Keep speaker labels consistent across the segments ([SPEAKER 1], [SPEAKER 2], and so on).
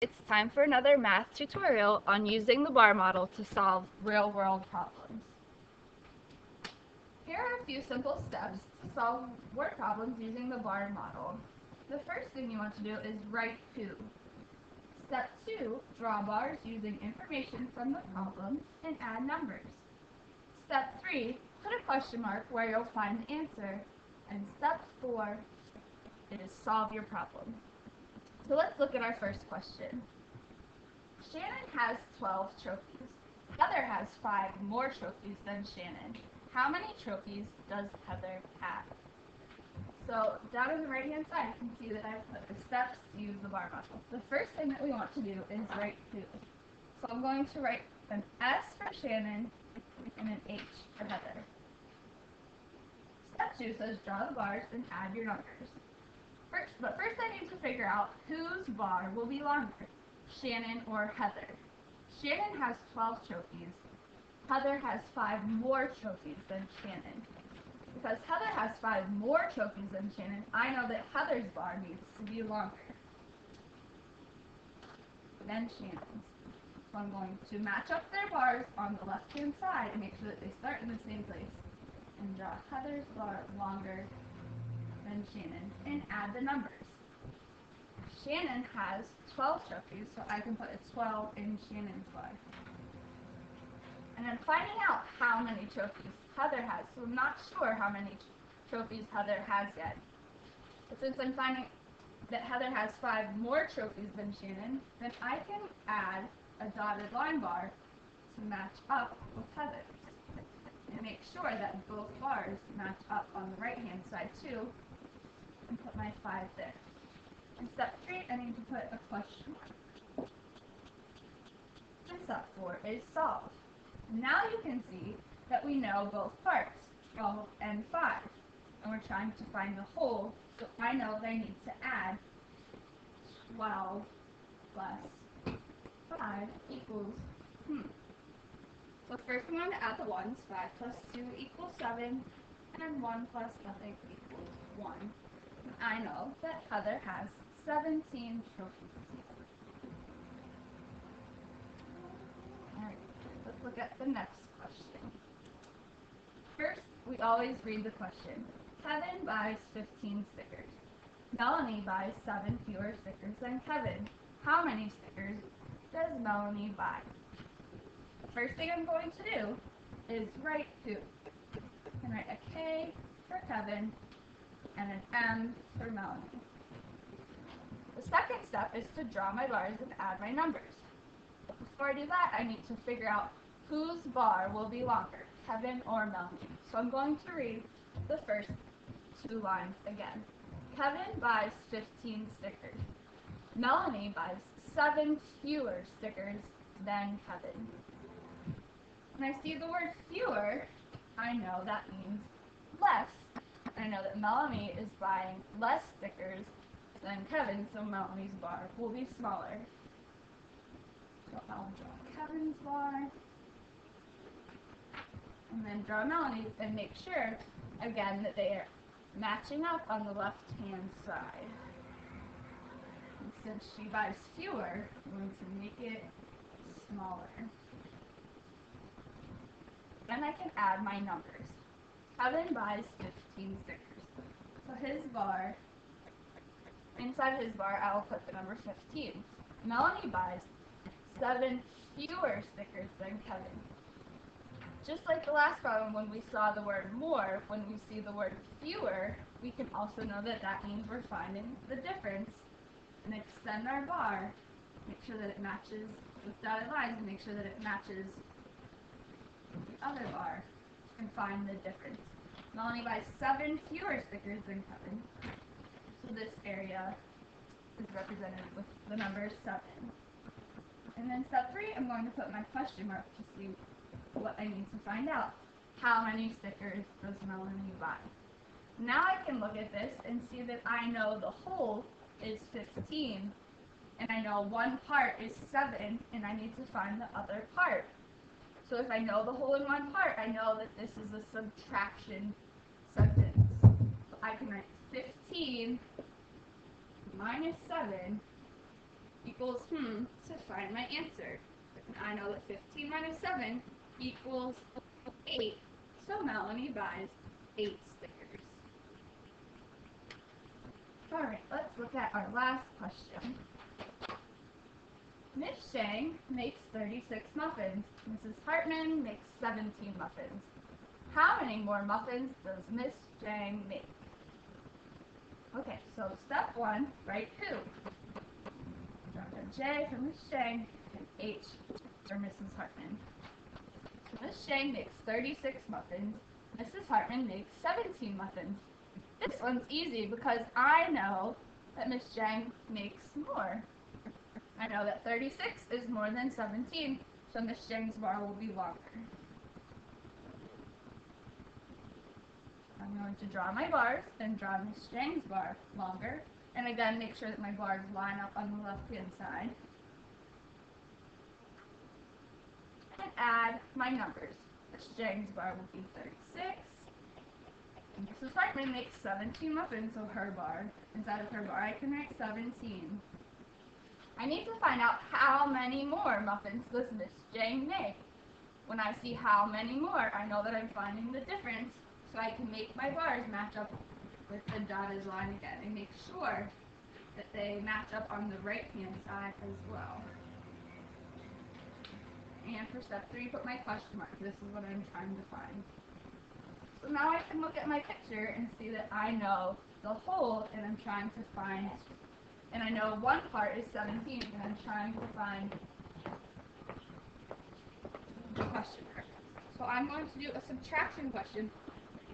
[SPEAKER 1] It's time for another math tutorial on using the bar model to solve real-world problems. Here are a few simple steps to solve word problems using the bar model. The first thing you want to do is write to. Step 2, draw bars using information from the problem and add numbers. Step 3, put a question mark where you'll find the answer. And step 4 is solve your problem. So let's look at our first question. Shannon has 12 trophies. Heather has 5 more trophies than Shannon. How many trophies does Heather have? So down on the right hand side you can see that I've put the steps to use the bar model. The first thing that we want to do is write to. So I'm going to write an S for Shannon and an H for Heather. Step 2 says draw the bars and add your numbers. But first I need to figure out whose bar will be longer, Shannon or Heather. Shannon has 12 trophies. Heather has 5 more trophies than Shannon. Because Heather has 5 more trophies than Shannon, I know that Heather's bar needs to be longer than Shannon's. So I'm going to match up their bars on the left-hand side and make sure that they start in the same place. And draw Heather's bar longer than Shannon and add the numbers. Shannon has 12 trophies, so I can put a 12 in Shannon's bar. And then finding out how many trophies Heather has. So I'm not sure how many trophies Heather has yet. But since I'm finding that Heather has 5 more trophies than Shannon, then I can add a dotted line bar to match up with Heather's. And make sure that both bars match up on the right hand side too, and put my 5 there. In step 3, I need to put a question mark. And step 4 is solve. Now you can see that we know both parts, 12 and 5. And we're trying to find the whole, so I know that I need to add 12 plus 5 equals, So first I'm going to add the ones. 5 plus 2 equals 7, and 1 plus nothing equals 1. And I know that Heather has 17 trophies. Alright, let's look at the next question. First, we always read the question. Kevin buys 15 stickers. Melanie buys 7 fewer stickers than Kevin. How many stickers does Melanie buy? The first thing I'm going to do is write to. And write a K for Kevin and an M for Melanie. The second step is to draw my bars and add my numbers. But before I do that, I need to figure out whose bar will be longer, Kevin or Melanie. So I'm going to read the first 2 lines again. Kevin buys 15 stickers. Melanie buys 7 fewer stickers than Kevin. When I see the word fewer, I know that means less. I know that Melanie is buying less stickers than Kevin, so Melanie's bar will be smaller. So I'll draw Kevin's bar, and then draw Melanie's, and make sure, again, that they are matching up on the left-hand side. And since she buys fewer, I'm going to make it smaller. Then I can add my numbers. Kevin buys 15 stickers. So his bar, inside his bar, I will put the number 15. Melanie buys 7 fewer stickers than Kevin. Just like the last problem when we saw the word more, when we see the word fewer, we can also know that that means we're finding the difference and extend our bar, make sure that it matches with dotted lines, and make sure that it matches the other bar, and find the difference. Melanie buys 7 fewer stickers than Kevin, so this area is represented with the number 7. And then step 3, I'm going to put my question mark to see what I need to find out. How many stickers does Melanie buy? Now I can look at this and see that I know the whole is 15, and I know one part is 7, and I need to find the other part. So if I know the whole in one part, I know that this is a subtraction sentence. So I can write 15 minus 7 equals, to find my answer. I know that 15 minus 7 equals 8. So Melanie buys 8 stickers. Alright, let's look at our last question. Miss Shang makes 36 muffins. Mrs. Hartman makes 17 muffins. How many more muffins does Miss Shang make? Okay, so step 1, write who. Drop a J for Miss Shang and H for Mrs. Hartman. So Miss Shang makes 36 muffins. Mrs. Hartman makes 17 muffins. This one's easy because I know that Miss Shang makes more. I know that 36 is more than 17, so Miss Shang's bar will be longer. I'm going to draw my bars and draw Miss Shang's bar longer. And again, make sure that my bars line up on the left-hand side. And add my numbers. Miss Shang's bar will be 36. And Mrs. Hartman makes 17 muffins, so her bar, inside of her bar, I can write 17. I need to find out how many more muffins does Miss Shang make. When I see how many more, I know that I'm finding the difference, so I can make my bars match up with the dotted line again and make sure that they match up on the right-hand side as well. And for step 3, put my question mark. This is what I'm trying to find. So now I can look at my picture and see that I know the whole, and I'm trying to find, and I know one part is 17, and I'm trying to find the question mark. So I'm going to do a subtraction question.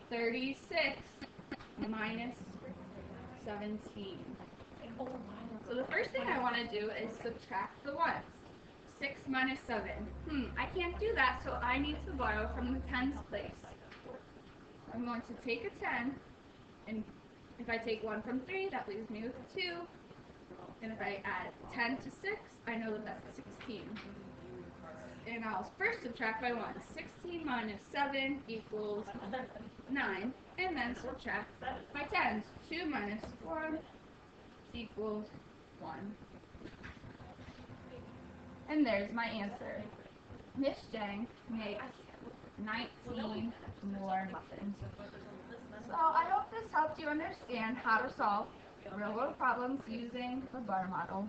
[SPEAKER 1] 36 minus 17. So the first thing I want to do is subtract the ones. 6 minus 7. I can't do that, so I need to borrow from the tens place. I'm going to take a 10, and if I take 1 from 3, that leaves me with 2. And if I add 10 to 6, I know that that's 16. And I'll first subtract by 1. 16 minus 7 equals 9. And then subtract by 10s. 2 minus 1 equals 1. And there's my answer. Miss Shang makes 19 more muffins. So I hope this helped you understand how to solve real-world problems using the bar model.